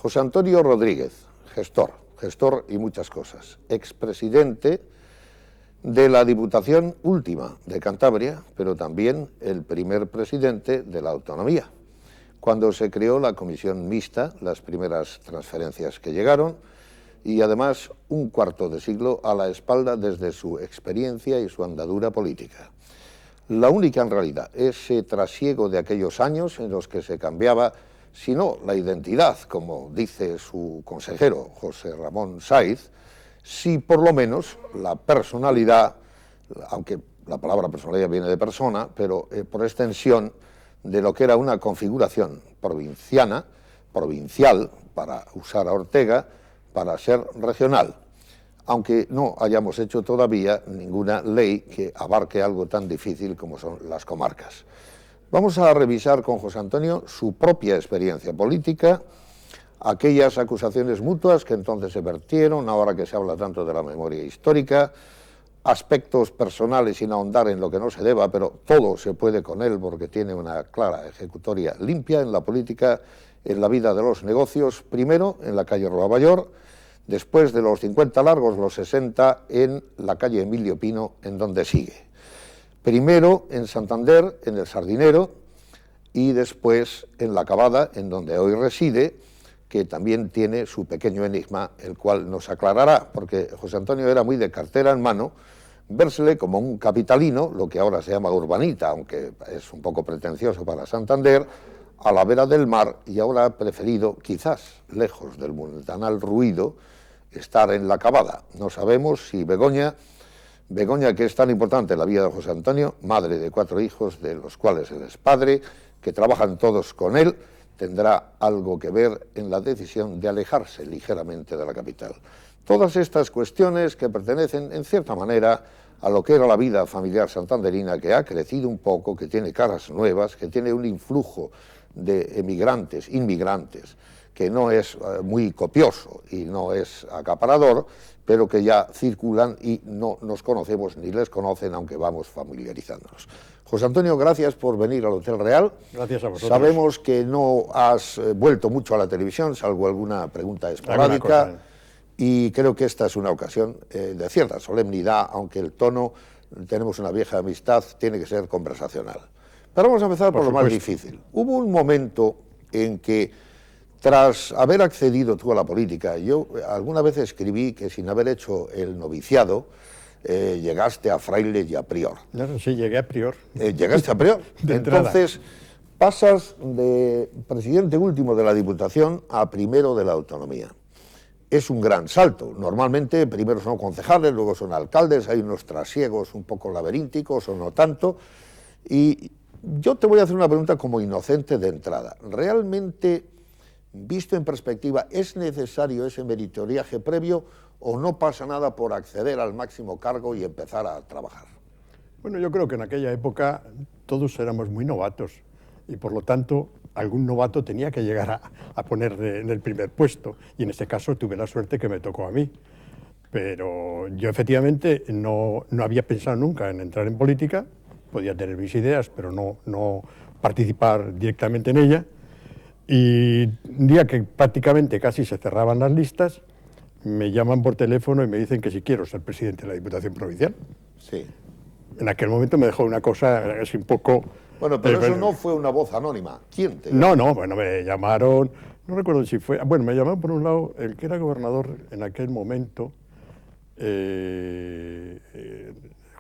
José Antonio Rodríguez, gestor y muchas cosas, expresidente de la Diputación última de Cantabria, pero también el primer presidente de la autonomía, cuando se creó la comisión mixta, las primeras transferencias que llegaron, y además un cuarto de siglo a la espalda desde su experiencia y su andadura política. La única en realidad, ese trasiego de aquellos años en los que se cambiaba, si no la identidad, como dice su consejero José Ramón Saiz, sí por lo menos la personalidad, aunque la palabra personalidad viene de persona, pero por extensión de lo que era una configuración provincial, para usar a Ortega, para ser regional, aunque no hayamos hecho todavía ninguna ley que abarque algo tan difícil como son las comarcas. Vamos a revisar con José Antonio su propia experiencia política, aquellas acusaciones mutuas que entonces se vertieron, ahora que se habla tanto de la memoria histórica, aspectos personales sin ahondar en lo que no se deba, pero todo se puede con él porque tiene una clara ejecutoria limpia en la política, en la vida de los negocios, primero en la calle Rovamayor, después de los 50 largos, los 60 en la calle Emilio Pino, en donde sigue. Primero en Santander, en el Sardinero, y después en La Cavada, en donde hoy reside, que también tiene su pequeño enigma, el cual nos aclarará, porque José Antonio era muy de cartera en mano, vérsele como un capitalino, lo que ahora se llama urbanita, aunque es un poco pretencioso para Santander, a la vera del mar, y ahora ha preferido, quizás lejos del mundanal ruido, estar en La Cavada. No sabemos si Begoña, que es tan importante en la vida de José Antonio, madre de 4 hijos, de los cuales él es padre, que trabajan todos con él, tendrá algo que ver en la decisión de alejarse ligeramente de la capital. Todas estas cuestiones que pertenecen, en cierta manera, a lo que era la vida familiar santanderina, que ha crecido un poco, que tiene caras nuevas, que tiene un influjo de inmigrantes, que no es muy copioso y no es acaparador, pero que ya circulan y no nos conocemos ni les conocen, aunque vamos familiarizándonos. José Antonio, gracias por venir al Hotel Real. Gracias a vosotros. Sabemos que no has vuelto mucho a la televisión, salvo alguna pregunta esporádica, y creo que esta es una ocasión de cierta solemnidad, aunque el tono, tenemos una vieja amistad, tiene que ser conversacional. Pero vamos a empezar por lo más difícil. Hubo un momento en que, tras haber accedido tú a la política, yo alguna vez escribí que sin haber hecho el noviciado, llegaste a fraile y a prior. Claro, sí, llegué a prior. ¿Llegaste a prior? Entonces, pasas de presidente último de la Diputación a primero de la autonomía. Es un gran salto. Normalmente primero son concejales, luego son alcaldes, hay unos trasiegos un poco laberínticos o no tanto. Y yo te voy a hacer una pregunta como inocente de entrada. ¿Realmente, visto en perspectiva, es necesario ese meritoriaje previo o no pasa nada por acceder al máximo cargo y empezar a trabajar? Bueno, yo creo que en aquella época todos éramos muy novatos y por lo tanto algún novato tenía que llegar a poner en el primer puesto, y en este caso tuve la suerte que me tocó a mí. Pero yo efectivamente no había pensado nunca en entrar en política, podía tener mis ideas, pero no participar directamente en ella. Y un día que prácticamente casi se cerraban las listas, me llaman por teléfono y me dicen que si quiero ser presidente de la Diputación Provincial. Sí. En aquel momento me dejó una cosa así un poco... Bueno, pero eso no fue una voz anónima. ¿Quién te llamó? No, bueno, me llamaron, no recuerdo si fue... Bueno, me llamaron por un lado el que era gobernador en aquel momento,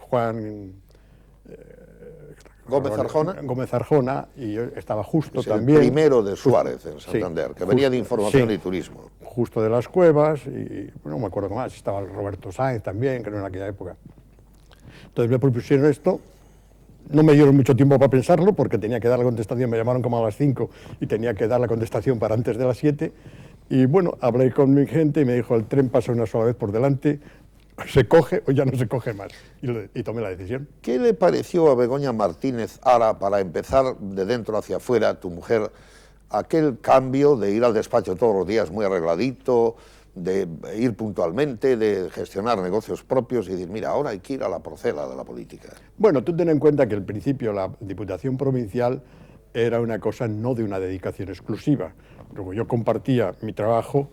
Juan... Gómez Arjona, y yo estaba justo es también... el primero de Suárez en Santander, sí, que venía de Información y Turismo. Justo de las Cuevas, y no me acuerdo más, estaba Roberto Sáenz también, creo en aquella época. Entonces me propusieron esto, no me dieron mucho tiempo para pensarlo, porque tenía que dar la contestación, me llamaron como a las 5 y tenía que dar la contestación para antes de las 7, y bueno, hablé con mi gente y me dijo, el tren pasa una sola vez por delante, se coge o ya no se coge más, y tomé la decisión. ¿Qué le pareció a Begoña Martínez Ara, para empezar de dentro hacia afuera, tu mujer, aquel cambio de ir al despacho todos los días muy arregladito, de ir puntualmente, de gestionar negocios propios y decir, mira, ahora hay que ir a la procela de la política? Bueno, tú ten en cuenta que al principio la Diputación Provincial era una cosa no de una dedicación exclusiva. Luego yo compartía mi trabajo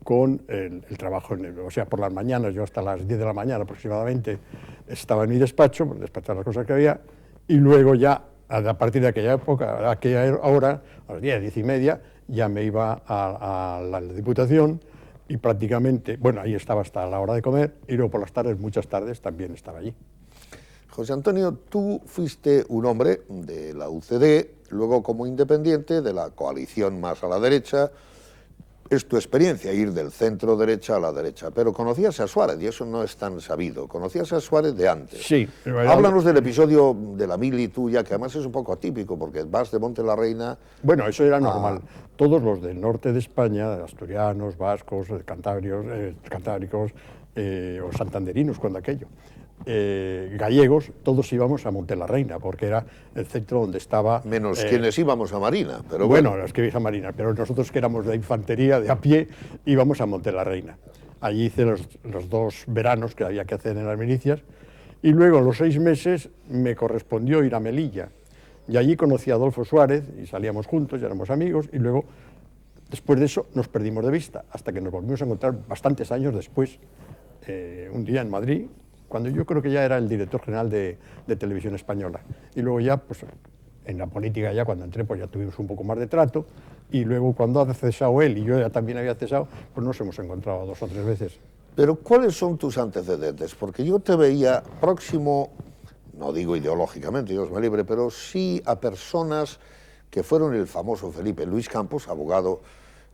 con el trabajo, o sea, por las mañanas, yo hasta las 10 de la mañana aproximadamente estaba en mi despacho, por despachar las cosas que había, y luego ya, a partir de aquella época, a aquella hora, a las 10, 10 y media, ya me iba a la Diputación y prácticamente, bueno, ahí estaba hasta la hora de comer, y luego por las tardes, muchas tardes, también estaba allí. José Antonio, tú fuiste un hombre de la UCD, luego como independiente de la coalición más a la derecha. Es tu experiencia ir del centro derecha a la derecha, pero conocías a Suárez y eso no es tan sabido. Conocías a Suárez de antes. Sí. Háblanos del episodio de la mili tuya, que además es un poco atípico porque vas de Monte la Reina. Bueno, eso era normal. Todos los del norte de España, asturianos, vascos, cantábricos o santanderinos, cuando aquello, gallegos, todos íbamos a Monte la Reina, porque era el centro donde estaba... Menos quienes íbamos a Marina, pero bueno. Los que íbamos a Marina, pero nosotros que éramos de infantería, de a pie, íbamos a Monte la Reina. Allí hice los 2 veranos que había que hacer en las milicias, y luego, en los 6 meses, me correspondió ir a Melilla. Y allí conocí a Adolfo Suárez, y salíamos juntos, ya éramos amigos, y luego, después de eso, nos perdimos de vista, hasta que nos volvimos a encontrar bastantes años después, un día en Madrid, cuando yo creo que ya era el director general de Televisión Española. Y luego ya, pues, en la política ya cuando entré, pues ya tuvimos un poco más de trato, y luego cuando ha cesado él y yo ya también había cesado, pues nos hemos encontrado 2 o 3 veces. Pero ¿cuáles son tus antecedentes? Porque yo te veía próximo, no digo ideológicamente, Dios me libre, pero sí a personas que fueron el famoso Felipe Luis Campos, abogado,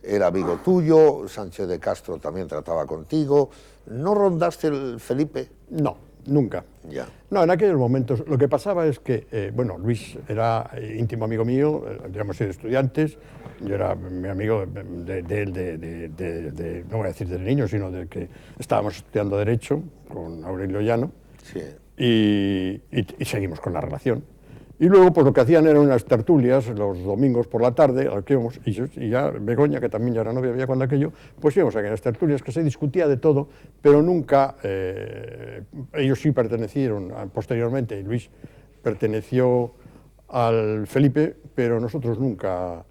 era amigo tuyo, Sánchez de Castro también trataba contigo. ¿No rondaste el Felipe? No, nunca. Ya. No, en aquellos momentos lo que pasaba es que, bueno, Luis era íntimo amigo mío, habíamos sido estudiantes, yo era mi amigo no voy a decir del niño, sino del que estábamos estudiando Derecho con Aurelio Llano, Sí. y seguimos con la relación. Y luego, pues lo que hacían eran unas tertulias los domingos por la tarde, a lo que íbamos, y ya Begoña, que también ya era novia había cuando aquello, pues íbamos a aquellas tertulias que se discutía de todo, pero nunca, ellos sí pertenecieron posteriormente, y Luis perteneció al Felipe, pero nosotros nunca.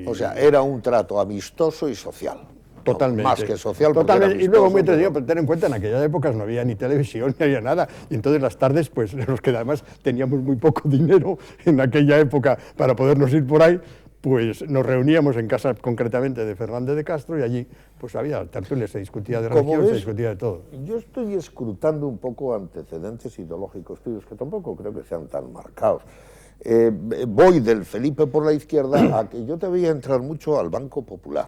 O sea, era un trato amistoso y social. Totalmente. No, más que social. Totalmente. Y luego muy te digo, pero ten en cuenta, en aquellas épocas no había ni televisión, ni había nada. Y entonces las tardes, pues los que además teníamos muy poco dinero en aquella época para podernos ir por ahí, pues nos reuníamos en casa concretamente de Fernández de Castro y allí pues había tertulias, se discutía de religión, se discutía de todo. Yo estoy escrutando un poco antecedentes ideológicos tuyos, que tampoco creo que sean tan marcados. Voy del Felipe por la izquierda a que yo te veía entrar mucho al Banco Popular,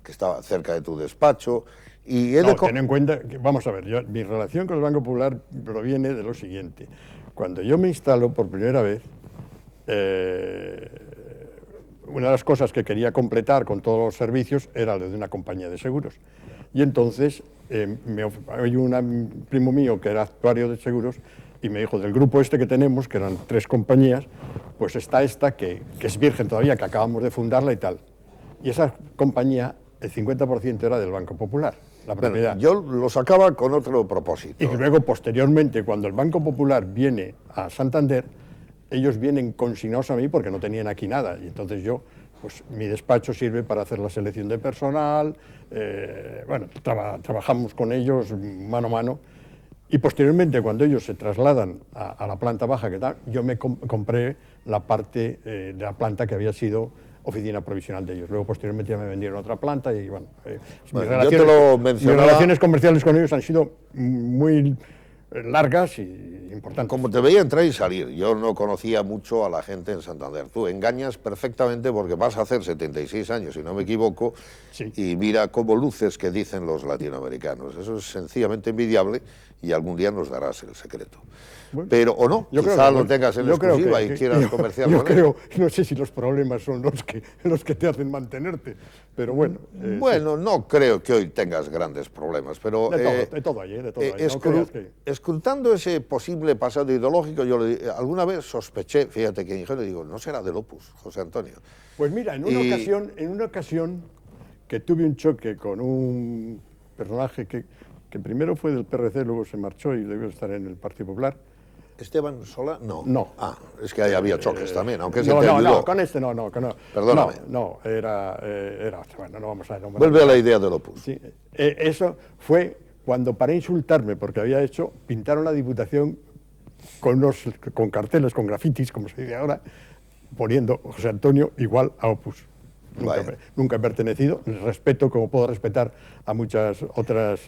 que estaba cerca de tu despacho. Y ten en cuenta que, vamos a ver, mi relación con el Banco Popular proviene de lo siguiente. Cuando yo me instalo por primera vez, una de las cosas que quería completar con todos los servicios era lo de una compañía de seguros. Y entonces hay un primo mío que era actuario de seguros y me dijo, del grupo este que tenemos, que eran 3 compañías, pues está esta que es virgen todavía, que acabamos de fundarla y tal. Y esa compañía, el 50% era del Banco Popular, la propiedad. Yo lo sacaba con otro propósito. Y luego, posteriormente, cuando el Banco Popular viene a Santander, ellos vienen consignados a mí porque no tenían aquí nada. Y entonces yo, pues mi despacho sirve para hacer la selección de personal, bueno, trabajamos con ellos mano a mano. Y posteriormente, cuando ellos se trasladan a la planta baja, que tal, yo me compré la parte de la planta que había sido oficina provisional de ellos. Luego, posteriormente, ya me vendieron otra planta y, bueno, yo te lo mis relaciones comerciales con ellos han sido muy largas y importantes. Como te veía entrar y salir, yo no conocía mucho a la gente en Santander. Tú engañas perfectamente porque vas a hacer 76 años, si no me equivoco, sí. Y mira cómo luces, que dicen los latinoamericanos. Eso es sencillamente envidiable y algún día nos darás el secreto. Bueno, pero, o no, quizá lo tengas en exclusiva y quieras comerciar con él. No sé si los problemas son los que te hacen mantenerte, pero bueno. Bueno, sí. No creo que hoy tengas grandes problemas, pero... De todo hay. Escrutando ese posible pasado ideológico, yo alguna vez sospeché, fíjate que ingenuo, digo, ¿no será del Opus, José Antonio? Pues mira, en una ocasión que tuve un choque con un personaje que primero fue del PRC, luego se marchó y debió estar en el Partido Popular. ¿Esteban Solá? No. No. Ah, es que ahí había choques también, aunque se no, te no, ayudó. no, con este no. Perdóname. No, era bueno, no vamos a nombrar. Vuelve a la idea del Opus. Sí, eso fue cuando, para insultarme, porque había hecho, pintaron la Diputación con carteles, con grafitis, como se dice ahora, poniendo José Antonio igual a Opus. Nunca he pertenecido, respeto como puedo respetar a muchas otras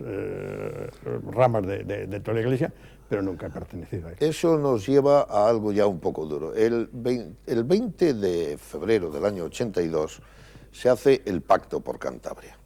ramas de toda la Iglesia, pero nunca he pertenecido a él. Eso nos lleva a algo ya un poco duro. El 20 de febrero del año 82 se hace el Pacto por Cantabria.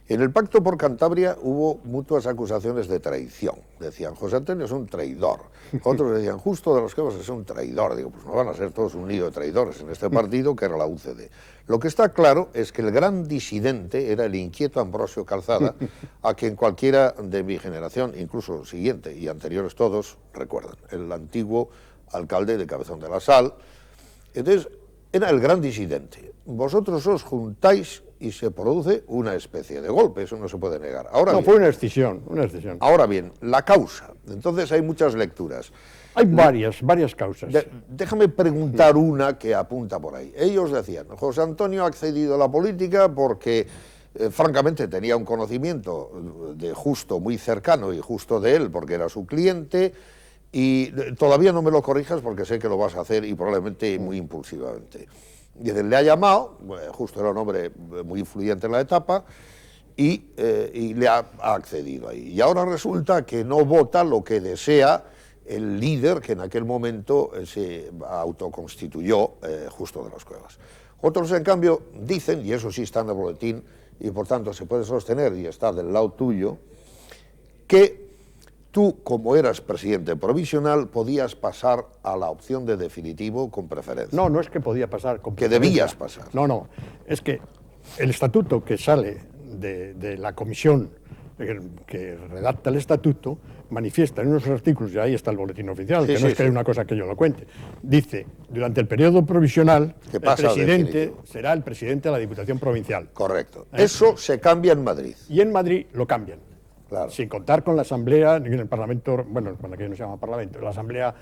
En el Pacto por Cantabria hubo mutuas acusaciones de traición. Decían, José Antonio es un traidor. Otros decían, Justo de los Quevos es un traidor. Digo, pues no van a ser todos un nido de traidores en este partido, que era la UCD. Lo que está claro es que el gran disidente era el inquieto Ambrosio Calzada, a quien cualquiera de mi generación, incluso siguiente y anteriores todos, recuerdan. El antiguo alcalde de Cabezón de la Sal. Entonces, era el gran disidente. Vosotros os juntáis y se produce una especie de golpe, eso no se puede negar. Ahora No, bien, fue una escisión. Ahora bien, la causa. Entonces hay muchas lecturas. Hay varias causas. Déjame preguntar una que apunta por ahí. Ellos decían, José Antonio ha accedido a la política porque, francamente, tenía un conocimiento de Justo muy cercano y Justo de él, porque era su cliente, y todavía no me lo corrijas porque sé que lo vas a hacer y probablemente muy impulsivamente. Le ha llamado, Justo era un hombre muy influyente en la etapa, y le ha accedido ahí. Y ahora resulta que no vota lo que desea el líder que en aquel momento se autoconstituyó, Justo de las Cuevas. Otros, en cambio, dicen, y eso sí está en el boletín, y por tanto se puede sostener y está del lado tuyo, que tú, como eras presidente provisional, podías pasar a la opción de definitivo con preferencia. No es que podía pasar con que preferencia. Debías pasar. No, es que el estatuto que sale de la comisión que redacta el estatuto manifiesta en unos artículos, y ahí está el boletín oficial, que no es que es una cosa que yo lo cuente, dice, durante el periodo provisional, el presidente será el presidente de la Diputación Provincial. Correcto. Eso se cambia en Madrid. Y en Madrid lo cambian. Claro. Sin contar con la Asamblea, en el Parlamento, bueno, cuando aquello no se llama Parlamento, la Asamblea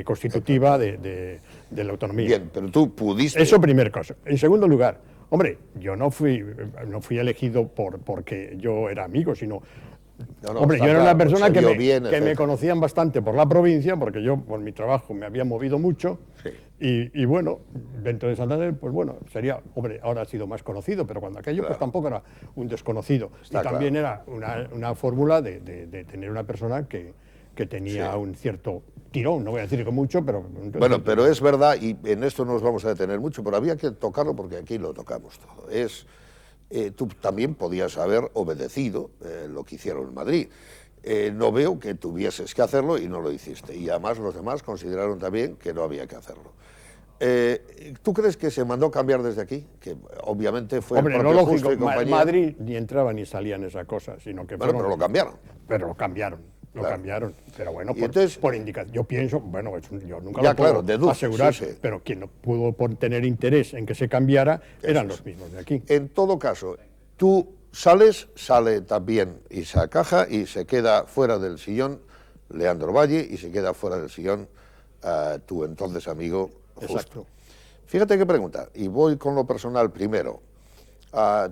constitutiva de la autonomía. Bien, pero tú pudiste... Eso, primer cosa. En segundo lugar, hombre, yo no fui elegido porque yo era amigo, sino... hombre, yo era una persona que me conocían bastante por la provincia, porque yo, por mi trabajo, me había movido mucho. Sí. Y bueno, dentro de Santander, pues bueno, sería, hombre, ahora ha sido más conocido, pero cuando aquello pues tampoco era un desconocido. Está y también era una fórmula de tener una persona que tenía un cierto tirón, no voy a decir que mucho, pero... Bueno, pero es verdad, y en esto no nos vamos a detener mucho, pero había que tocarlo porque aquí lo tocamos todo. Tú también podías haber obedecido lo que hicieron en Madrid. No veo que tuvieses que hacerlo y no lo hiciste. Y además los demás consideraron también que no había que hacerlo. ¿Tú crees que se mandó cambiar desde aquí? Que obviamente fue... Hombre, el no propio lógico, Justo y compañía. Madrid ni entraba ni salía en esa cosa, sino que... Bueno, pero lo cambiaron. Pero lo cambiaron. Claro. Cambiaron, pero bueno, entonces, por indicación. Yo pienso, bueno, yo nunca ya, lo puedo deduzco, asegurar, sí. Pero quien no pudo tener interés en que se cambiara eran los mismos de aquí. En todo caso, tú sale también Isaac Caja y se queda fuera del sillón Leandro Valle y se queda fuera del sillón tu entonces amigo Justo. Exacto. Fíjate qué pregunta, y voy con lo personal primero.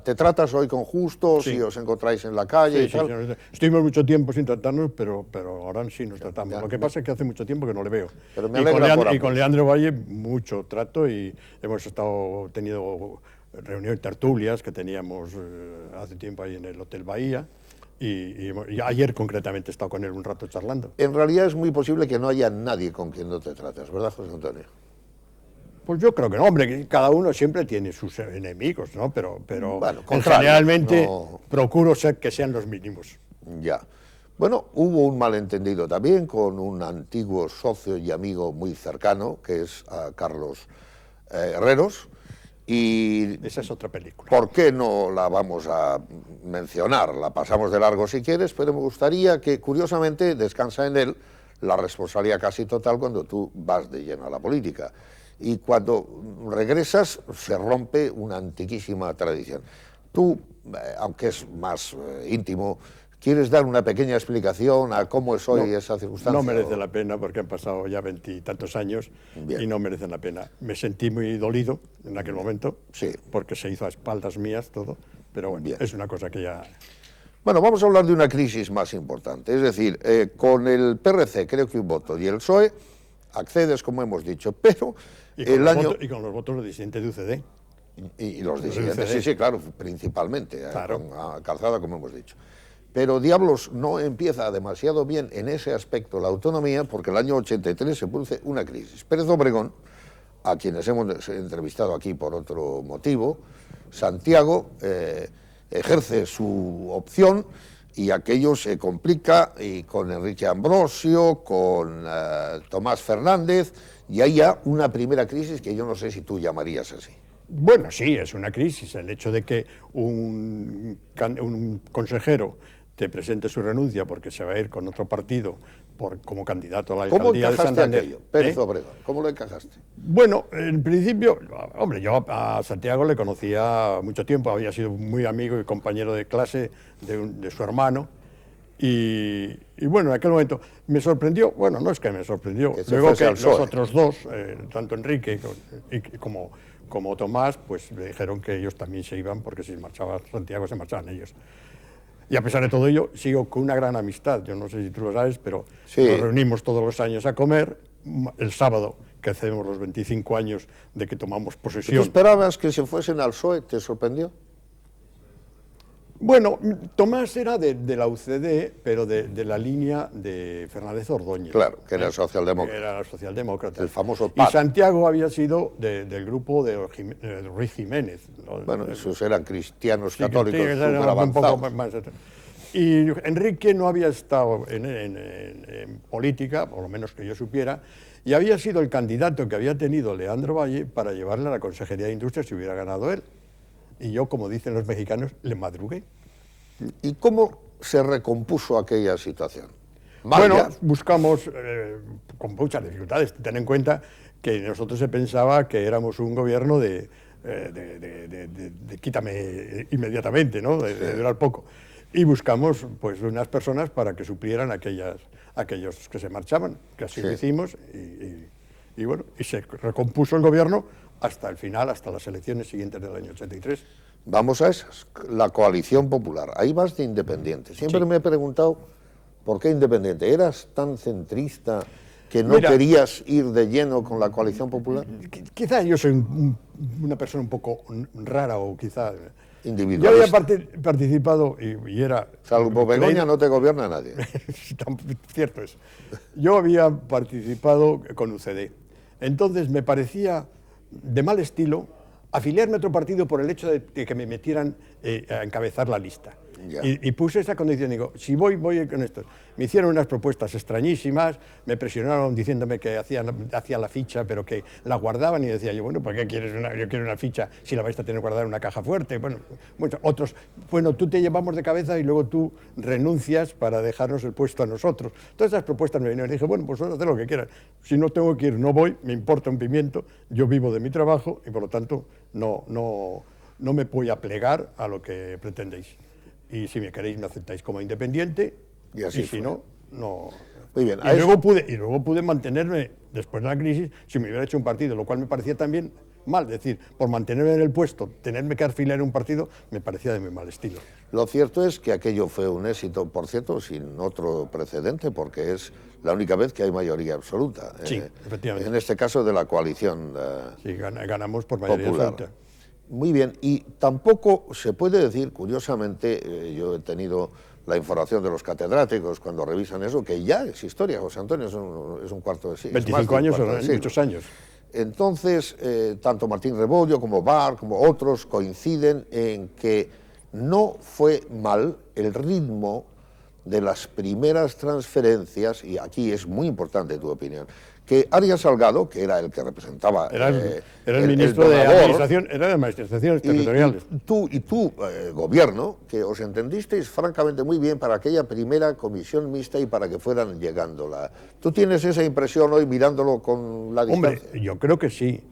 ¿Te tratas hoy con Justo, sí. Si os encontráis en la calle y tal? Sí. Estuvimos mucho tiempo sin tratarnos, pero ahora sí nos tratamos. Ya, lo que pasa es que hace mucho tiempo que no le veo. Pero me alegra y con Leandro Valle mucho trato y hemos tenido reuniones, tertulias que teníamos hace tiempo ahí en el Hotel Bahía. Y ayer concretamente he estado con él un rato charlando. En realidad es muy posible que no haya nadie con quien no te trates, ¿verdad, José Antonio? Pues yo creo que no, hombre, cada uno siempre tiene sus enemigos, ¿no? Pero bueno, generalmente procuro que sean los mínimos. Ya. Bueno, hubo un malentendido también con un antiguo socio y amigo muy cercano, que es Carlos Herreros, y... Esa es otra película. ¿Por qué no la vamos a mencionar? La pasamos de largo si quieres, pero me gustaría que, curiosamente, descansa en él la responsabilidad casi total cuando tú vas de lleno a la política. Y cuando regresas se rompe una antiquísima tradición. Tú, aunque es más íntimo, ¿Quieres dar una pequeña explicación a cómo es hoy esa circunstancia? No merece la pena porque han pasado ya 20 y tantos años. Bien. Y no merecen la pena. Me sentí muy dolido en aquel momento, sí, porque se hizo a espaldas mías todo, pero bueno, bien, es una cosa que ya... Bueno, vamos a hablar de una crisis más importante, es decir, con el PRC creo que un voto y el PSOE accedes, como hemos dicho, pero y con los votos de disidentes de UCD. Y los disidentes, sí, claro, principalmente, claro. Con Calzada, como hemos dicho. Pero, diablos, no empieza demasiado bien en ese aspecto la autonomía, porque el año 83 se produce una crisis. Pérez Obregón, a quienes hemos entrevistado aquí por otro motivo, Santiago ejerce su opción y aquello se complica, y con Enrique Ambrosio, con Tomás Fernández, y hay ya una primera crisis que yo no sé si tú llamarías así. Bueno, sí, es una crisis. El hecho de que un consejero te presente su renuncia porque se va a ir con otro partido como candidato a la alcaldía de Santander. Aquello, Pérez Obregón? ¿Cómo lo encajaste? Bueno, en principio, hombre, yo a Santiago le conocía mucho tiempo, había sido muy amigo y compañero de clase de su hermano. Y bueno, en aquel momento me sorprendió, bueno, no es que me sorprendió, luego que los otros dos, tanto Enrique como Tomás, pues le dijeron que ellos también se iban, porque si marchaba Santiago se marchaban ellos. Y a pesar de todo ello, sigo con una gran amistad. Yo no sé si tú lo sabes, pero sí, nos reunimos todos los años a comer. El sábado, que hacemos los 25 años de que tomamos posesión. ¿Tú esperabas que se fuesen al PSOE? ¿Te sorprendió? Bueno, Tomás era de la UCD, pero de la línea de Fernández Ordóñez. Claro, que era socialdemócrata. Era socialdemócrata. El famoso PAD. Y Santiago había sido del grupo de Ruiz Jiménez, ¿no? Bueno, esos eran cristianos católicos súper avanzados. Y Enrique no había estado en política, por lo menos que yo supiera, y había sido el candidato que había tenido Leandro Valle para llevarle a la Consejería de Industria si hubiera ganado él. Y yo, como dicen los mexicanos, le madrugué. ¿Y cómo se recompuso aquella situación? Bueno, buscamos con muchas dificultades. Ten en cuenta que nosotros se pensaba que éramos un gobierno de quítame inmediatamente, ¿no? De durar poco. Y buscamos pues unas personas para que suplieran aquellos que se marchaban, que así lo hicimos, y bueno, y se recompuso el gobierno hasta el final, hasta las elecciones siguientes del año 83. Vamos a esas, la coalición popular. Ahí vas de independiente. Siempre me he preguntado, ¿por qué independiente? ¿Eras tan centrista que no querías ir de lleno con la coalición popular? Quizá yo soy una persona un poco rara, o quizá... Individualista. Yo había participado y era... Salvo Begoña no te gobierna nadie. Cierto es. Yo había participado con UCD. Entonces me parecía de mal estilo afiliarme a otro partido por el hecho de que me metieran a encabezar la lista. Y puse esa condición, digo, si voy con esto. Me hicieron unas propuestas extrañísimas, me presionaron diciéndome que hacía la ficha, pero que la guardaban, y decía yo, bueno, ¿por qué quieres yo quiero una ficha si la vais a tener guardada en una caja fuerte? Bueno, otros, bueno, tú te llevamos de cabeza y luego tú renuncias para dejarnos el puesto a nosotros. Todas esas propuestas me vinieron y dije, bueno, pues haz lo que quieras. Si no tengo que ir, no voy, me importa un pimiento, yo vivo de mi trabajo y por lo tanto no me voy a plegar a lo que pretendéis. Y si me queréis, me aceptáis como independiente, y si no, no. Muy bien. Y luego pude mantenerme, después de la crisis, si me hubiera hecho un partido, lo cual me parecía también mal. Es decir, por mantenerme en el puesto, tenerme que afiliar a un partido, me parecía de muy mal estilo. Lo cierto es que aquello fue un éxito, por cierto, sin otro precedente, porque es la única vez que hay mayoría absoluta. Sí, efectivamente. En este caso de la coalición sí, ganamos por mayoría absoluta. Muy bien, y tampoco se puede decir, curiosamente, yo he tenido la información de los catedráticos cuando revisan eso, que ya es historia. José Antonio es un cuarto de siglo. 25 años son muchos años. Entonces, tanto Martín Rebollo como Bar, como otros, coinciden en que no fue mal el ritmo de las primeras transferencias, y aquí es muy importante tu opinión, que Arias Salgado, que era el que representaba... Era el ministro de Administración, era de Administraciones Territoriales. Y tu gobierno, que os entendisteis francamente muy bien para aquella primera comisión mixta y para que fueran llegando. ¿Tú tienes esa impresión hoy mirándolo con la distancia? Hombre, yo creo que sí.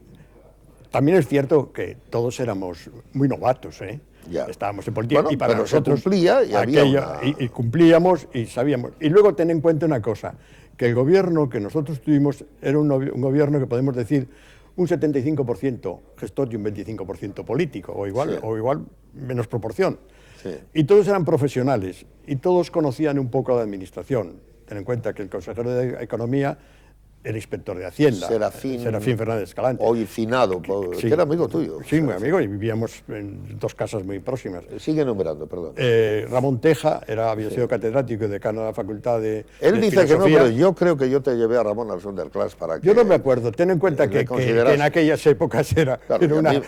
También es cierto que todos éramos muy novatos, ¿eh? Ya. Estábamos en política, Bueno, y para pero nosotros se cumplía y había y cumplíamos y sabíamos. Y luego ten en cuenta una cosa, que el gobierno que nosotros tuvimos era un gobierno que podemos decir un 75% gestor y un 25% político, o igual menos proporción. Sí. Y todos eran profesionales y todos conocían un poco la administración. Ten en cuenta que el consejero de Economía era inspector de Hacienda, Serafín Fernández Escalante. Hoy finado, Sí, que era amigo tuyo. Sí, muy amigo, y vivíamos en dos casas muy próximas. Sigue enumerando, perdón. Ramón Teja había sido catedrático y decano de la Facultad de Él dice que no, Filosofía. pero yo creo que yo te llevé a Ramón al Sonderclass para que... Yo no me acuerdo, ten en cuenta que en aquellas épocas era una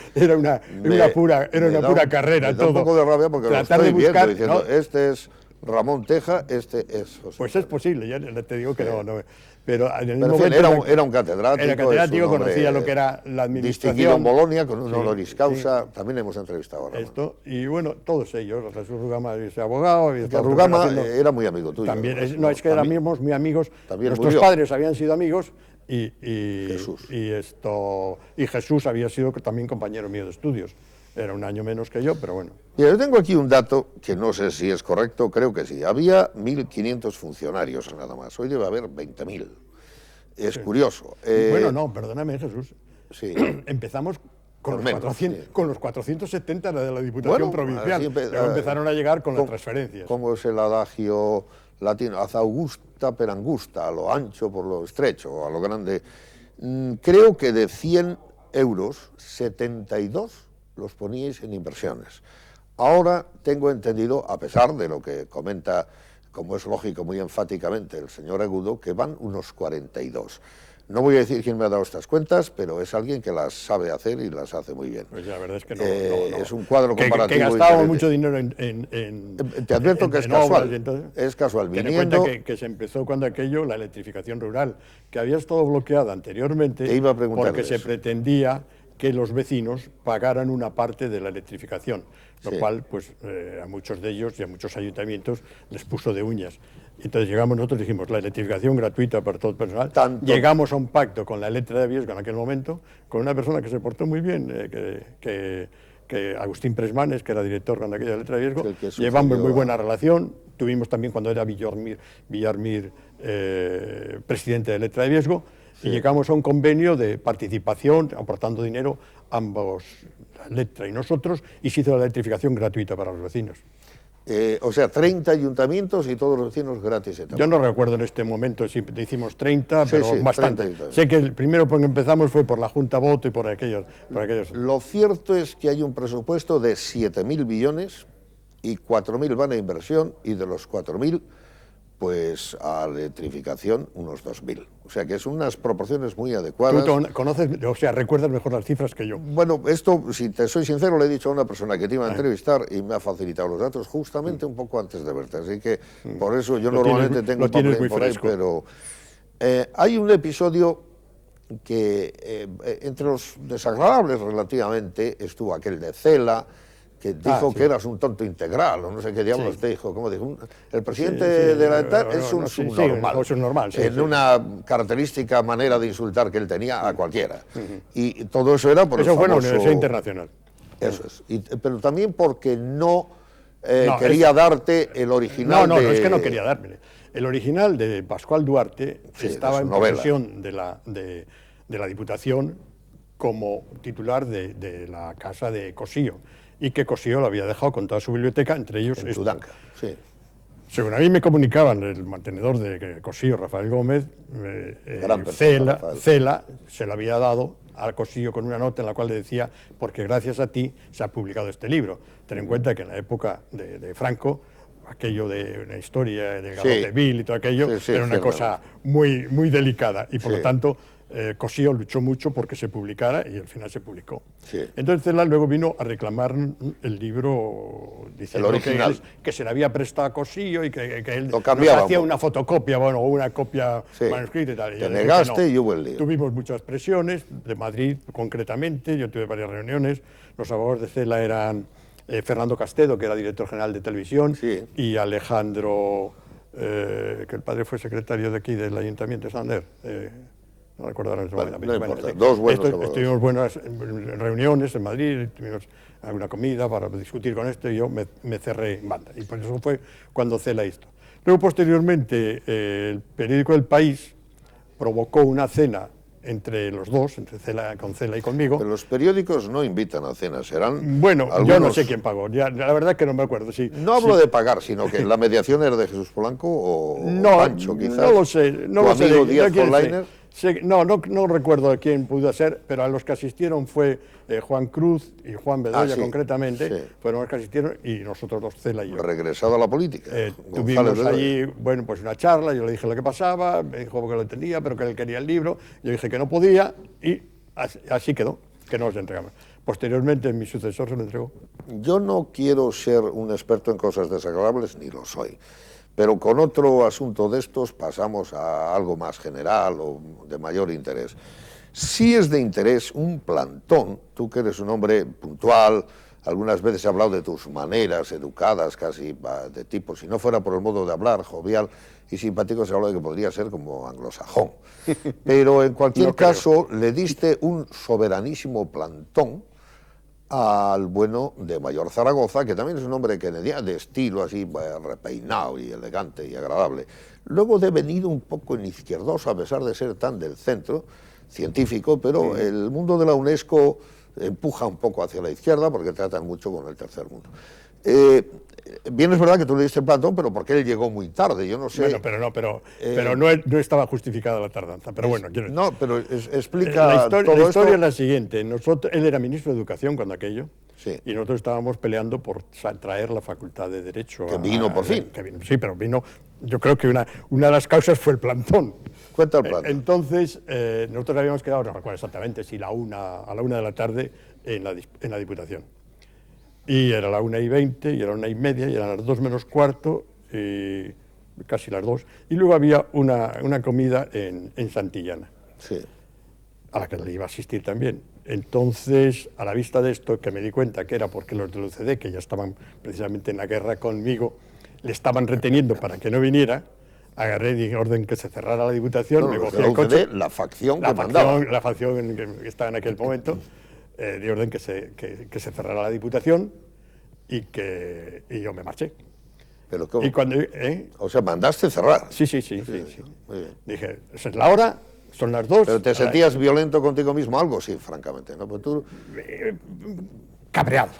pura carrera me da todo. un poco de rabia porque Tratar lo estoy de buscar, viendo, diciendo, ¿no? este es Ramón Teja, este es José. Pues es posible, ya te digo que no. Pero en el Pero, en fin, era un catedrático. Era catedrático, es un hombre conocía lo que era la administración. Distinguido en Bolonia con un Sí, honoris causa. sí. También hemos entrevistado a Ramón. Esto, y bueno, todos ellos, Jesús Rugama es abogado. Y Que Rugama era muy amigo tuyo. También, es que éramos muy amigos. También Nuestros murió. padres habían sido amigos y Jesús. Y Jesús había sido también compañero mío de estudios. Era un año menos que yo, pero bueno. Mira, yo tengo aquí un dato que no sé si es correcto, creo que sí. Había 1.500 funcionarios nada más. Hoy debe haber 20.000. Es curioso. Bueno, no, perdóname, Jesús. Sí. Empezamos con los, menos, 400, sí. con los 470 de la Diputación Bueno, Provincial. así Luego empezaron a llegar con las transferencias. Como es el adagio latino, haz augusta per angusta, a lo ancho por lo estrecho, a lo grande. Creo que de 100 euros, 72 los poníais en inversiones. Ahora tengo entendido, a pesar de lo que comenta, como es lógico, muy enfáticamente el señor Agudo, que van unos 42. No voy a decir quién me ha dado estas cuentas, pero es alguien que las sabe hacer y las hace muy bien. Pues la verdad es que no. Es un cuadro comparativo. Que gastábamos diferente. mucho dinero en Te advierto que es casual. Entonces, Es casual. ten en cuenta que se empezó cuando aquello, la electrificación rural, que había estado bloqueada anteriormente, Te iba a preguntar porque de se eso. pretendía que los vecinos pagaran una parte de la electrificación, lo Sí. cual pues a muchos de ellos y a muchos ayuntamientos les puso de uñas. Entonces llegamos nosotros, dijimos la electrificación gratuita para todo el personal. Llegamos a un pacto con la Electra de Viesgo en aquel momento, con una persona que se portó muy bien, que Agustín Presmanes, que era director con aquella Electra de Viesgo. Llevamos muy buena relación. Tuvimos también cuando era Villarmir presidente de Electra de Viesgo. Sí. Y llegamos a un convenio de participación, aportando dinero ambos, la Electra y nosotros, y se hizo la electrificación gratuita para los vecinos. O sea, 30 ayuntamientos y todos los vecinos gratis. Yo no recuerdo en este momento si hicimos 30, pero sí, bastante. 30. Sé que el primero por que empezamos fue por la Junta Voto y por aquellos. Lo cierto es que hay un presupuesto de 7.000 billones y 4.000 van a inversión, y de los 4.000, pues a electrificación unos 2.000. O sea que es unas proporciones muy adecuadas. Tú conoces, o sea, recuerdas mejor las cifras que yo. Bueno, esto, si te soy sincero, le he dicho a una persona que te iba a entrevistar y me ha facilitado los datos justamente un poco antes de verte. Así que por eso yo normalmente tengo un papel por ahí, pero hay un episodio que entre los desagradables relativamente estuvo aquel de Cela, que dijo que eras un tonto integral, o no sé qué diablos te dijo. ¿Cómo dijo? El presidente de la ETA es un subnormal, en una característica manera de insultar que él tenía a cualquiera. Y todo eso era por eso el famoso... fue en la Universidad Internacional. Eso es. Pero también porque no quería darte el original No, es que no quería dármelo. El original de Pascual Duarte estaba en posesión de la Diputación como titular de la casa de Cosío, y que Cosío lo había dejado con toda su biblioteca, entre ellos... En Sudanca, sí. Según a mí me comunicaban, el mantenedor de Cosío, Rafael Gómez, Cela se lo había dado a Cosío con una nota en la cual le decía, porque gracias a ti se ha publicado este libro. Ten en cuenta que en la época de Franco, aquello de una historia de Garrote Vil y todo aquello, era una cosa muy, muy delicada, y por lo tanto... Cosío luchó mucho porque se publicara y al final se publicó. Sí. Entonces Cela luego vino a reclamar el libro diciendo que se le había prestado a Cosío y que él nos hacía una fotocopia, o una copia manuscrita y tal. Te negaste y hubo el lío. Tuvimos muchas presiones, de Madrid concretamente, yo tuve varias reuniones. Los abogados de Cela eran Fernando Castedo, que era director general de televisión, y Alejandro, que el padre fue secretario de aquí del Ayuntamiento de Santander. no recuerdo ahora mismo. Bueno, no importa, dos buenos abogados. Estuvimos buenas reuniones en Madrid, tuvimos alguna comida para discutir con esto y yo me cerré en banda. Y por eso fue cuando Cela hizo. Luego, posteriormente, el periódico El País provocó una cena entre los dos, con Cela y conmigo. Pero los periódicos no invitan a cenas, serán Bueno, algunos... yo no sé quién pagó, ya, la verdad que no me acuerdo. Sí, no hablo de pagar, sino que la mediación era de Jesús Polanco o Pancho, quizás. No lo sé, no ¿Tu lo sé. amigo Díaz Olainer? No recuerdo quién pudo ser, pero a los que asistieron fue Juan Cruz y Juan Bedoya, sí, concretamente, sí. fueron los que asistieron, y nosotros dos, Cela y yo. Regresado a la política. Tuvimos allí, bueno, pues una charla, yo le dije lo que pasaba, me dijo que lo entendía, pero que él quería el libro, yo dije que no podía, y así quedó, que nos entregamos. Posteriormente, mi sucesor se lo entregó. Yo no quiero ser un experto en cosas desagradables, ni lo soy. Pero con otro asunto de estos pasamos a algo más general o de mayor interés. Sí es de interés un plantón, tú que eres un hombre puntual, algunas veces he hablado de tus maneras educadas, casi de tipo, si no fuera por el modo de hablar, jovial y simpático, se habla de que podría ser como anglosajón. Pero en cualquier caso, le diste un soberanísimo plantón al bueno de Mayor Zaragoza, que también es un hombre kennediano, de estilo así, repeinado y elegante y agradable. Luego de venir un poco en izquierdoso, a pesar de ser tan del centro, científico, pero el mundo de la UNESCO empuja un poco hacia la izquierda porque tratan mucho con el tercer mundo. Bien es verdad que tú le diste el plantón, pero porque él llegó muy tarde, yo no sé... Bueno, pero no estaba justificada la tardanza, pero bueno... No, pero explica la historia esto. Es la siguiente, él era ministro de Educación cuando aquello, sí. Y nosotros estábamos peleando por traer la Facultad de Derecho... Que vino por fin. Sí, pero vino... Yo creo que una de las causas fue el plantón. Cuenta el plantón. Entonces, nosotros habíamos quedado, no recuerdo exactamente, si a la 1 de la tarde en la Diputación. Y era la 1:20, y era 1:30, y eran las 2 menos cuarto, casi las 2. Y luego había una comida en Santillana, sí. A la que le iba a asistir también. Entonces, a la vista de esto, que me di cuenta que era porque los del UCD, que ya estaban precisamente en la guerra conmigo, le estaban reteniendo para que no viniera, agarré y di orden que se cerrara la Diputación, negocié el coche. La facción que mandaba. La facción que estaba en aquel momento, di orden que se cerrara la Diputación y yo me marché. ¿Pero cómo? Y cuando, o sea, mandaste cerrar. Sí. Muy bien. Dije, esa es la hora, son las 2. ¿Pero te sentías violento contigo mismo? Algo sí, francamente, ¿no? Pues tú... Cabreado.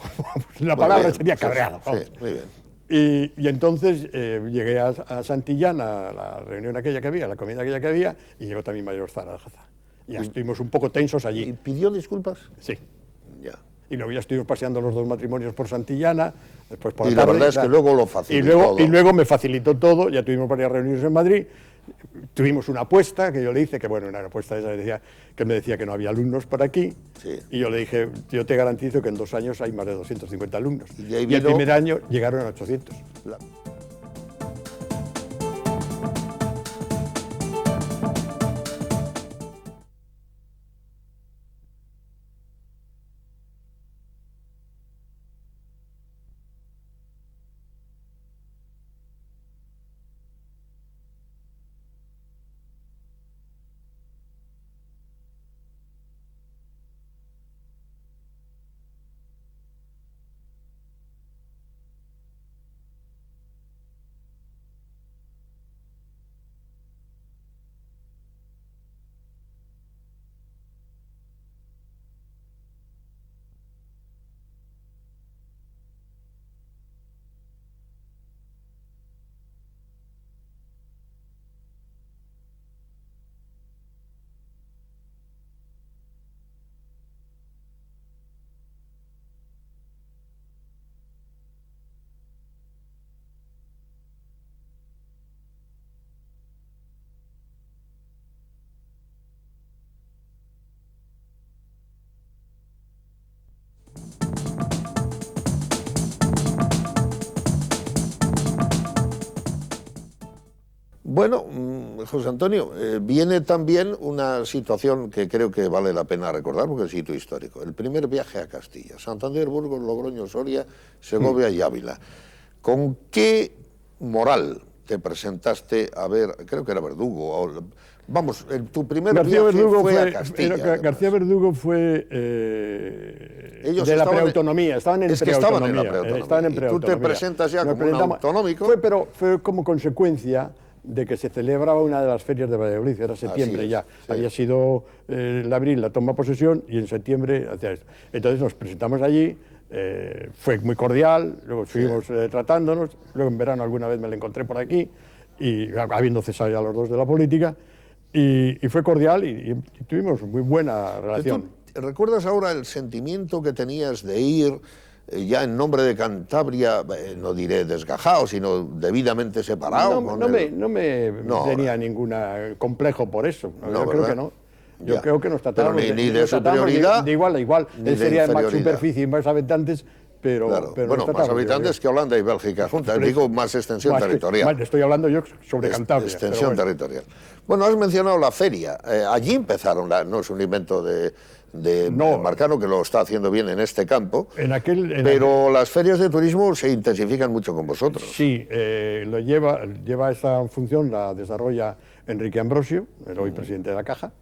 La palabra sería cabreado. Sí, muy bien. Y entonces llegué a Santillana, a la reunión aquella que había, la comida aquella que había, y llegó también Mayor Zaragoza. Y ya estuvimos un poco tensos allí. ¿Y pidió disculpas? Sí. Ya. Y luego ya estuvimos paseando los dos matrimonios por Santillana, después por la tarde. Y la verdad es que luego lo facilitó. Y luego me facilitó todo, ya tuvimos varias reuniones en Madrid, tuvimos una apuesta que yo le hice, que bueno, una apuesta esa que me decía que no había alumnos por aquí, sí. Y yo le dije, yo te garantizo que en 2 años hay más de 250 alumnos. Y el primer año llegaron a 800. Bueno, José Antonio, viene también una situación que creo que vale la pena recordar porque es hito histórico. El primer viaje a Castilla, Santander, Burgos, Logroño, Soria, Segovia y Ávila. ¿Con qué moral te presentaste a ver, creo que era Verdugo, Vamos, tu primer García viaje Verdugo fue a Castilla. García Verdugo fue Ellos de la estaban preautonomía, estaban en es que estaban en la preautonomía. preautonomía. Y tú te presentas ya como un autonómico. Fue como consecuencia de que se celebraba una de las ferias de Valladolid, era septiembre ya. Sí. Había sido el abril la toma de posesión y en septiembre hacía esto. Entonces nos presentamos allí, fue muy cordial, luego estuvimos tratándonos, luego en verano alguna vez me la encontré por aquí, y habiendo cesado ya los dos de la política, y fue cordial y tuvimos muy buena relación. ¿Recuerdas ahora el sentimiento que tenías de ir ya en nombre de Cantabria, no diré desgajado, sino debidamente separado? No me tenía ningún complejo por eso, yo creo que no. Yo creo que nos tratábamos ni de superioridad, de igual a igual. Él sería de más superficie y más habitantes, pero bueno, más habitantes que Holanda y Bélgica juntas, digo más extensión territorial. Estoy hablando yo sobre Cantabria. Extensión territorial. Bueno, has mencionado la feria. Allí empezaron, no es un invento de Marcano, que lo está haciendo bien en este campo, pero las ferias de turismo se intensifican mucho con vosotros. Sí, lleva esa función, la desarrolla Enrique Ambrosio, el hoy presidente de la Caja,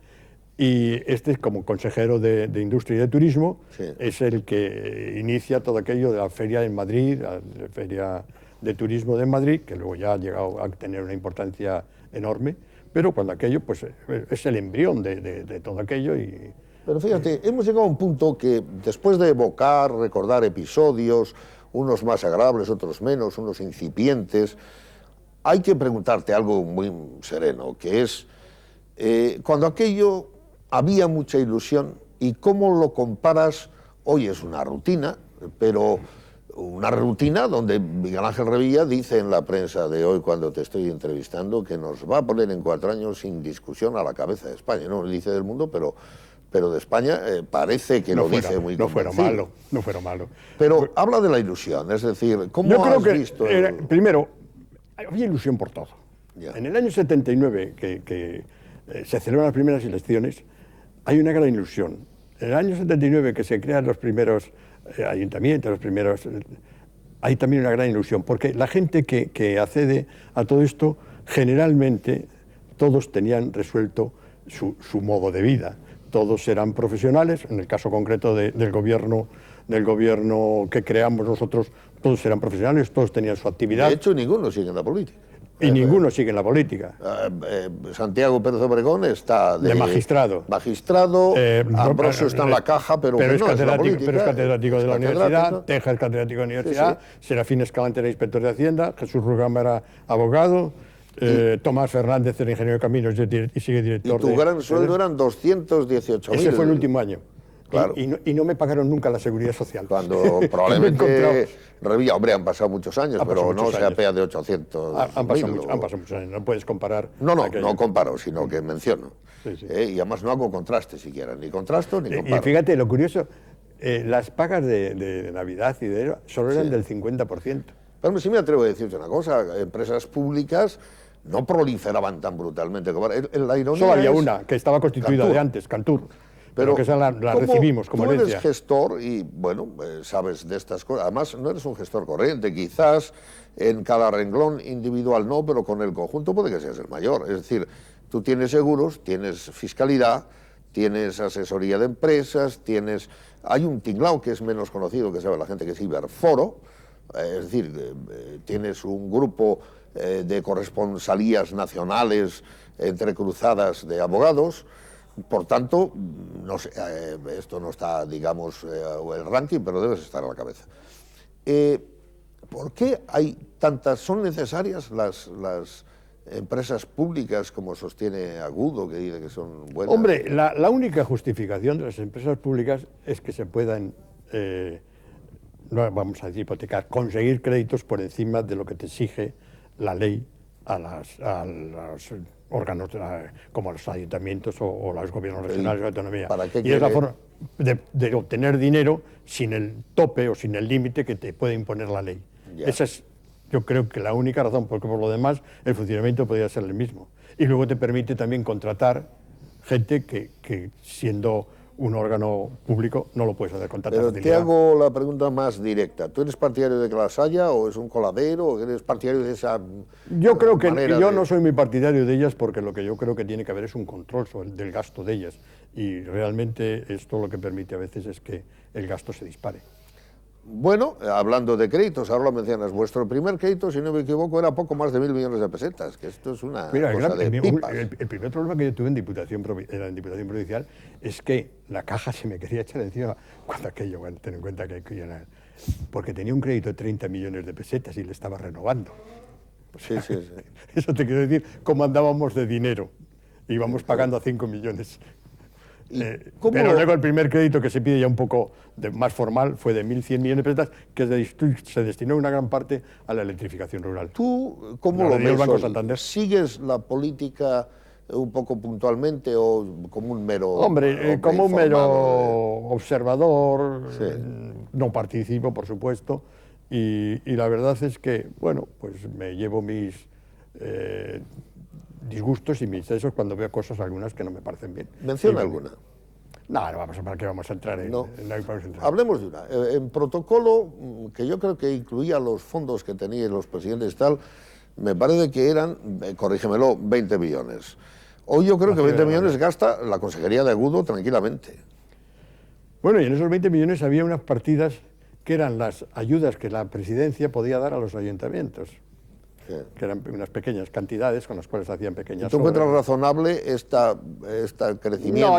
y como consejero de Industria y de Turismo es el que inicia todo aquello de la feria en Madrid, la feria de turismo de Madrid, que luego ya ha llegado a tener una importancia enorme, pero cuando aquello pues es el embrión de todo aquello. Pero fíjate, hemos llegado a un punto que después de evocar, recordar episodios, unos más agradables, otros menos, unos incipientes, hay que preguntarte algo muy sereno, que es cuando aquello había mucha ilusión y cómo lo comparas. Hoy es una rutina, pero una rutina donde Miguel Ángel Revilla dice en la prensa de hoy, cuando te estoy entrevistando, que nos va a poner en 4 años sin discusión a la cabeza de España. No dice del mundo, pero de España parece que lo dice muy convencido. No fuera malo. Pero habla de la ilusión, es decir, ¿cómo has visto? Primero, había ilusión por todo. En el año 79, que se celebran las primeras elecciones, hay una gran ilusión. En el año 79, que se crean los primeros ayuntamientos, hay también una gran ilusión, porque la gente que accede a todo esto, generalmente todos tenían resuelto su modo de vida. Todos eran profesionales, en el caso concreto del gobierno que creamos nosotros, todos eran profesionales, todos tenían su actividad. De hecho, ninguno sigue en la política. Y ninguno sigue en la política. Santiago Pérez Obregón está de magistrado. Ambrosio está en la Caja, pero es no catedrático, es catedrático de la universidad, Teja es catedrático de la universidad, Serafín Escalante era inspector de Hacienda, Jesús Rugama era abogado, Tomás Fernández era ingeniero de caminos y sigue director. Y tu gran sueldo eran 218.000. Ese fue el último año. Claro. Y no me pagaron nunca la seguridad social. Cuando probablemente Revilla, hombre, han pasado muchos años, pero no se apea de 800. Han pasado muchos años, no puedes comparar. No comparo, sino que menciono. Y además no hago contraste siquiera, ni contrasto ni comparo. Y fíjate, lo curioso, las pagas de Navidad y de enero solo eran del 50%. Pero sí me atrevo a decirte una cosa, empresas públicas no proliferaban tan brutalmente. La ironía solo había una, que estaba constituida de antes, Cantur. Pero que esa la recibimos como herencia. Tú eres gestor y, bueno, sabes de estas cosas. Además, no eres un gestor corriente. Quizás en cada renglón individual no, pero con el conjunto puede que seas el mayor. Es decir, tú tienes seguros, tienes fiscalidad, tienes asesoría de empresas, hay un tinglao que es menos conocido, que sabe la gente, que es Iberforo. Es decir, tienes un grupo de corresponsalías nacionales entrecruzadas de abogados. Por tanto, no sé, esto no está, digamos, el ranking, pero debes estar a la cabeza. ¿Por qué hay tantas? ¿Son necesarias las empresas públicas, como sostiene Agudo, que dice que son buenas? Hombre, la única justificación de las empresas públicas es que se puedan, no vamos a decir hipotecar, conseguir créditos por encima de lo que te exige la ley a los órganos como los ayuntamientos o los gobiernos regionales de autonomía. Y es la forma de obtener dinero sin el tope o sin el límite que te puede imponer la ley. Esa es, yo creo que la única razón, porque por lo demás el funcionamiento podría ser el mismo. Y luego te permite también contratar gente que siendo un órgano público no lo puedes hacer con tanta Pero facilidad. te hago la pregunta más directa. ¿Tú eres partidario de que las haya o es un coladero o eres partidario de esa Yo creo que manera yo de... no soy muy partidario de ellas porque lo que yo creo que tiene que haber es un control del gasto de ellas y realmente esto lo que permite a veces es que el gasto se dispare. Bueno, hablando de créditos, ahora lo mencionas, vuestro primer crédito, si no me equivoco, era poco más de 1.000 millones de pesetas, que esto es una Mira, cosa de pipas. el primer problema que yo tuve en Diputación Provincial es que la caja se me quería echar encima cuando aquello, bueno, ten en cuenta que porque tenía un crédito de 30 millones de pesetas y le estaba renovando. O sea, Sí, sí, sí. Eso te quiero decir, cómo andábamos de dinero. Íbamos pagando a 5 millones. Pero luego el primer crédito que se pide ya un poco más formal fue de 1.100 millones de pesetas, que se destinó una gran parte a la electrificación rural. ¿Tú cómo Lo lo dio el ves Banco hoy? Santander. ¿Sigues la política un poco puntualmente o como un mero Hombre, como un mero observador, Sí. no participo, por supuesto, y la verdad es que, bueno, pues me llevo mis disgustos y mis esos cuando veo cosas algunas que no me parecen bien. Menciona Y- alguna? No, ¿para qué vamos a entrar en...? No. No hay para qué entrar. Hablemos de una. En protocolo, que yo creo que incluía los fondos que tenían los presidentes y tal, me parece que eran, corrígemelo, 20 millones. Hoy yo creo que Así 20 era, millones ¿no? gasta la Consejería de Agudo tranquilamente. Bueno, y en esos 20 millones había unas partidas que eran las ayudas que la presidencia podía dar a los ayuntamientos, Sí. que eran unas pequeñas cantidades con las cuales hacían pequeñas ¿Tú encuentras obras. razonable este crecimiento? No,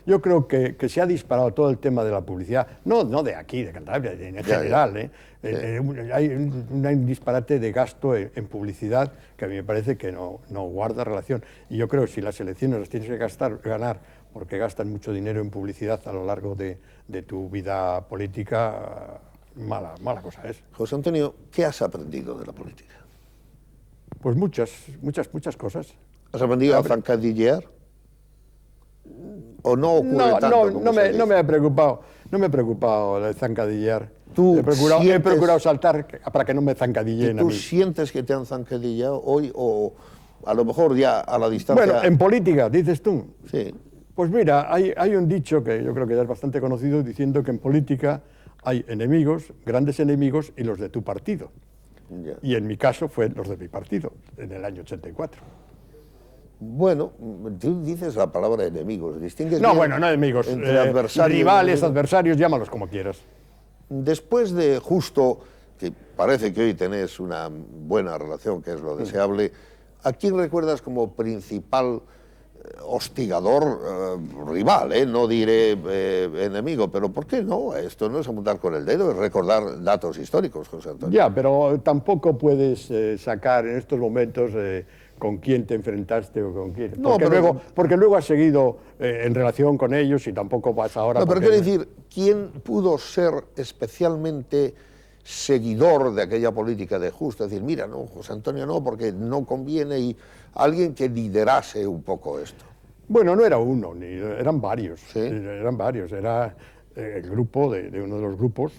yo creo que se ha disparado todo el tema de la publicidad, no de aquí, de Cantabria, en general. Hay un disparate de gasto en publicidad que a mí me parece que no guarda relación. Y yo creo que si las elecciones las tienes que ganar porque gastan mucho dinero en publicidad a lo largo de tu vida política, mala cosa es. José Antonio, ¿qué has aprendido de la política? Pues muchas cosas. ¿Has aprendido a zancadillear? ¿O no ocurre tanto como se dice? No me ha preocupado el zancadillear. ¿Tú He sientes- procurado saltar para que no me ¿Y zancadilleen a tú mí. sientes que te han zancadillado hoy o a lo mejor ya a la distancia? Bueno, en política, dices tú. Sí. Pues mira, hay un dicho que yo creo que ya es bastante conocido diciendo que en política hay enemigos, grandes enemigos y los de tu partido. Ya. Y en mi caso fue los de mi partido, en el año 84. Bueno, tú dices la palabra enemigos, distingues No, bien bueno, no enemigos, entre adversarios y rivales, enemigos. adversarios, llámalos como quieras. Después de justo, que parece que hoy tenés una buena relación, que es lo deseable, ¿a quién recuerdas como principal hostigador, rival, no diré enemigo, pero ¿por qué no? Esto no es apuntar con el dedo, es recordar datos históricos, José Antonio. Ya, pero tampoco puedes sacar en estos momentos con quién te enfrentaste o con quién. No, Porque luego has seguido en relación con ellos y tampoco vas ahora... No, pero porque- quiero decir, ¿quién pudo ser especialmente seguidor de aquella política de justo? Es decir, mira, no, José Antonio no, porque no conviene, y alguien que liderase un poco esto. Bueno, no era uno, eran varios. ¿Sí? Eran varios. Era el grupo de uno de los grupos.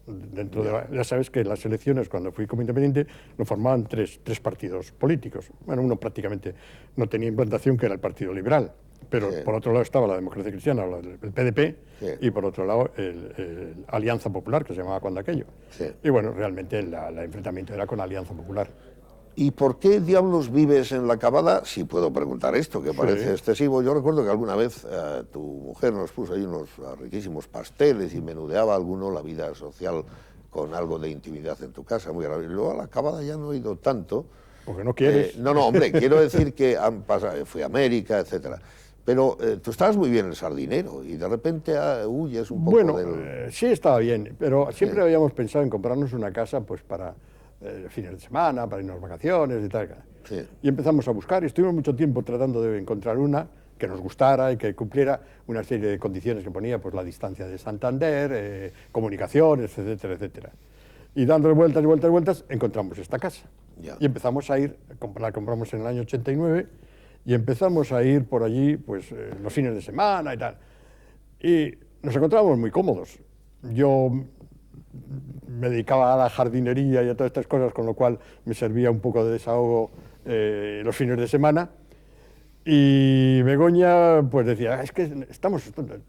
Dentro ya sabes que las elecciones, cuando fui como independiente, lo formaban tres partidos políticos. Bueno, uno prácticamente no tenía implantación, que era el Partido Liberal. Pero Sí. por otro lado estaba la Democracia Cristiana, el PDP, Sí. y por otro lado el Alianza Popular, que se llamaba cuando aquello. Sí. Y bueno, realmente el enfrentamiento era con la Alianza Popular. ¿Y por qué diablos vives en la Cabada? Si puedo preguntar esto, que parece excesivo. Yo recuerdo que alguna vez tu mujer nos puso ahí unos riquísimos pasteles y menudeaba alguno la vida social con algo de intimidad en tu casa, muy agradable. Y luego a la Cabada ya no he ido tanto. Porque no quieres. No, hombre, quiero decir que han pasado, fui a América, etcétera. Pero tú estabas muy bien en Sardinero y de repente huyes un poco Bueno, del... sí estaba bien, pero siempre habíamos pensado en comprarnos una casa pues para fines de semana, para irnos de vacaciones y tal. Sí. Y empezamos a buscar y estuvimos mucho tiempo tratando de encontrar una que nos gustara y que cumpliera una serie de condiciones que ponía, pues la distancia de Santander, comunicaciones, etcétera, etcétera. Y dándole vueltas, encontramos esta casa. Ya. Y empezamos a ir, la compramos en el año 89, y empezamos a ir por allí pues los fines de semana y tal. Y nos encontrábamos muy cómodos. Yo me dedicaba a la jardinería y a todas estas cosas, con lo cual me servía un poco de desahogo los fines de semana. Y Begoña pues decía, es que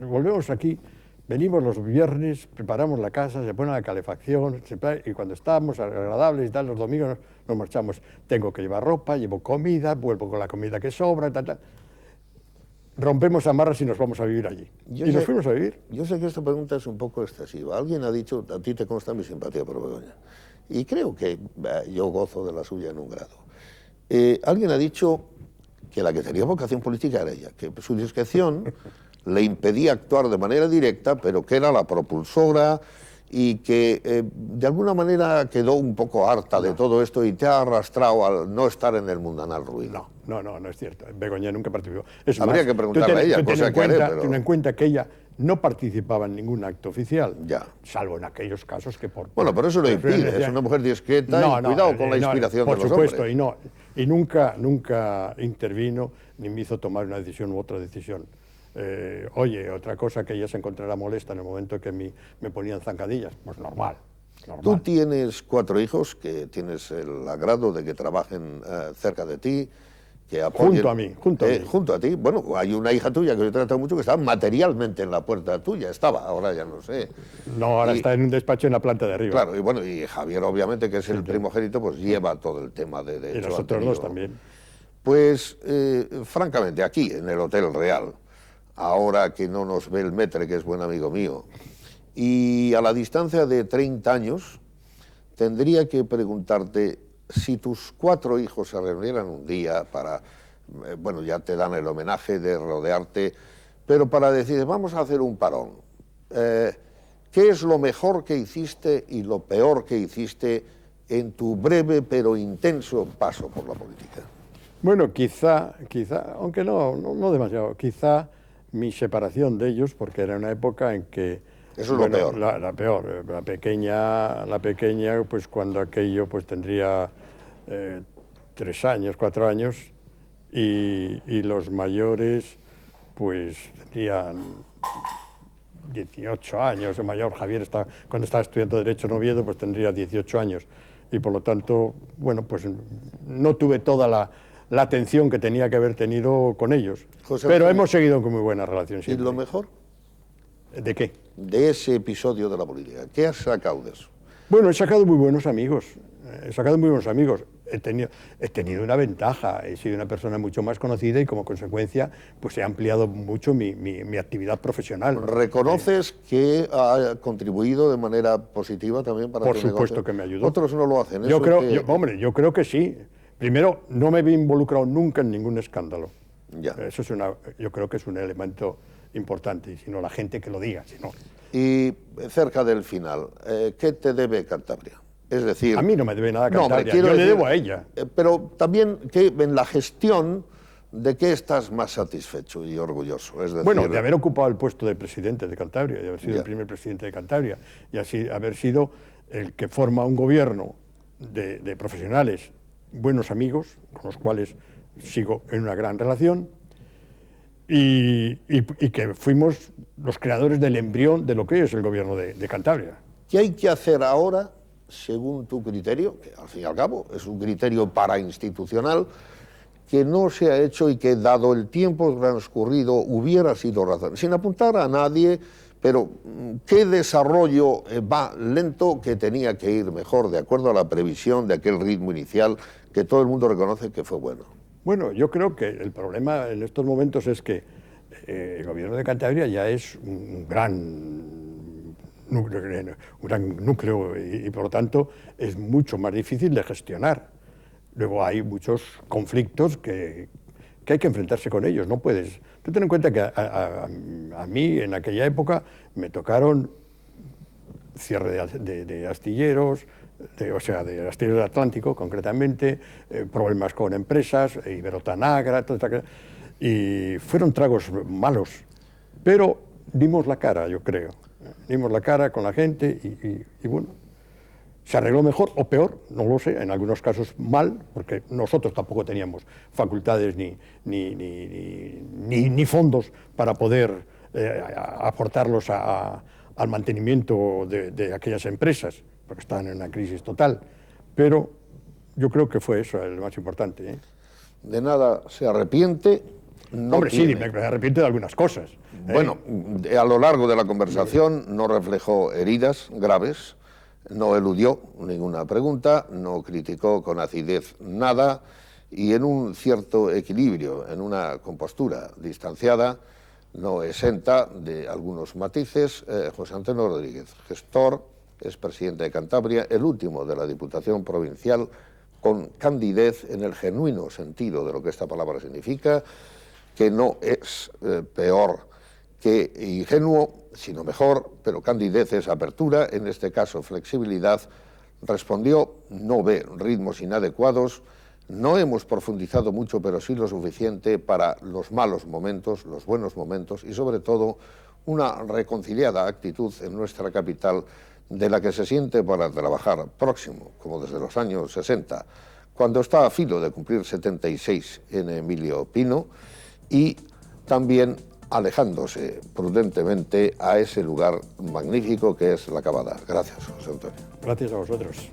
volvemos aquí, venimos los viernes, preparamos la casa, se pone la calefacción, y cuando estamos agradables y tal, los domingos nos marchamos. Tengo que llevar ropa, llevo comida, vuelvo con la comida que sobra, tal, tal. Rompemos amarras y nos vamos a vivir allí. Nos fuimos a vivir. Yo sé que esta pregunta es un poco excesiva. Alguien ha dicho, a ti te consta mi simpatía por Begoña, y creo que yo gozo de la suya en un grado. Alguien ha dicho que la que tenía vocación política era ella, que su discreción le impedía actuar de manera directa, pero que era la propulsora y que de alguna manera quedó un poco harta de todo esto y te ha arrastrado al no estar en el mundanal ruido. No es cierto. Begoña nunca participó. Habría que preguntarle a ella, cosa que haré, pero... Ten en cuenta que ella no participaba en ningún acto oficial, ya, salvo en aquellos casos que Bueno, pero eso lo impide, es una mujer discreta y cuidado con la inspiración de los hombres. Por supuesto, y nunca intervino ni me hizo tomar una decisión u otra decisión. Oye, otra cosa que ella se encontrará molesta en el momento que me ponían zancadillas, pues normal. Tú tienes 4 hijos que tienes el agrado de que trabajen cerca de ti, que apoyen... Junto a ti. Bueno, hay una hija tuya que yo he tratado mucho que está materialmente en la puerta tuya, ahora ya no sé. No, ahora está en un despacho en la planta de arriba. Claro, y bueno, y Javier obviamente, que es el primogénito, pues lleva todo el tema de y los otros dos también. Pues, francamente, aquí, en el Hotel Real, ahora que no nos ve el Metre, que es buen amigo mío, y a la distancia de 30 años, tendría que preguntarte si tus 4 hijos se reunieran un día para, bueno, ya te dan el homenaje de rodearte, pero para decir, vamos a hacer un parón. ¿Qué es lo mejor que hiciste y lo peor que hiciste en tu breve pero intenso paso por la política? Bueno, quizá, aunque no demasiado, quizá mi separación de ellos, porque era una época en que... Eso es lo peor. La peor. La pequeña, pues cuando aquello pues tendría 3 años, 4 años, y los mayores pues tendrían 18 años. El mayor, Javier, cuando estaba estudiando Derecho en Oviedo, pues tendría 18 años. Y por lo tanto, bueno, pues no tuve toda la atención que tenía que haber tenido con ellos. José, pero hemos seguido con muy buena relación siempre. ¿Y lo mejor? ¿De qué? De ese episodio de la política. ¿Qué has sacado de eso? Bueno, he sacado muy buenos amigos. He tenido una ventaja. He sido una persona mucho más conocida y como consecuencia pues he ampliado mucho mi actividad profesional. ¿Reconoces que ha contribuido de manera positiva también para tu negocio? Por supuesto que me ayudó. Otros no lo hacen. Yo creo que sí. Primero, no me he involucrado nunca en ningún escándalo. Ya. Eso yo creo que es un elemento importante, y si no, la gente que lo diga. Si no. Y cerca del final, ¿qué te debe Cantabria? Es decir... A mí no me debe nada Cantabria, yo le debo a ella. Pero también que en la gestión, ¿de qué estás más satisfecho y orgulloso? Es decir, bueno, de haber ocupado el puesto de presidente de Cantabria, de haber sido el primer presidente de Cantabria, y así haber sido el que forma un gobierno de profesionales, buenos amigos, con los cuales sigo en una gran relación, y que fuimos los creadores del embrión de lo que es el gobierno de Cantabria. ¿Qué hay que hacer ahora, según tu criterio, que al fin y al cabo es un criterio parainstitucional, que no se ha hecho y que, dado el tiempo transcurrido, hubiera sido razón? Sin apuntar a nadie, pero ¿qué desarrollo va lento que tenía que ir mejor, de acuerdo a la previsión de aquel ritmo inicial que todo el mundo reconoce que fue bueno? Bueno, yo creo que el problema en estos momentos es que el gobierno de Cantabria ya es un gran núcleo y por lo tanto es mucho más difícil de gestionar. Luego hay muchos conflictos que hay que enfrentarse con ellos, no puedes... Tú ten en cuenta que a mí en aquella época me tocaron cierre de astilleros, de astilleros del Atlántico concretamente, problemas con empresas, Iberotanagra, y fueron tragos malos, pero dimos la cara, yo creo. Dimos la cara con la gente y bueno, se arregló mejor o peor, no lo sé, en algunos casos mal, porque nosotros tampoco teníamos facultades ni fondos para poder aportarlos al mantenimiento de aquellas empresas, porque estaban en una crisis total. Pero yo creo que fue eso el más importante. De nada se arrepiente no Hombre, tiene. sí, me arrepiento de algunas cosas. Bueno, a lo largo de la conversación no reflejó heridas graves, no eludió ninguna pregunta, no criticó con acidez nada y en un cierto equilibrio, en una compostura distanciada, no exenta de algunos matices. José Antonio Rodríguez, gestor, es presidente de Cantabria, el último de la Diputación Provincial, con candidez en el genuino sentido de lo que esta palabra significa, que no es peor que ingenuo, sino mejor, pero candidez es apertura, en este caso flexibilidad. Respondió, no ve ritmos inadecuados, no hemos profundizado mucho, pero sí lo suficiente para los malos momentos, los buenos momentos y sobre todo una reconciliada actitud en nuestra capital de la que se siente para trabajar próximo, como desde los años 60, cuando está a filo de cumplir 76 en Emilio Pino, y también alejándose prudentemente a ese lugar magnífico que es La Cavada. Gracias, José Antonio. Gracias a vosotros.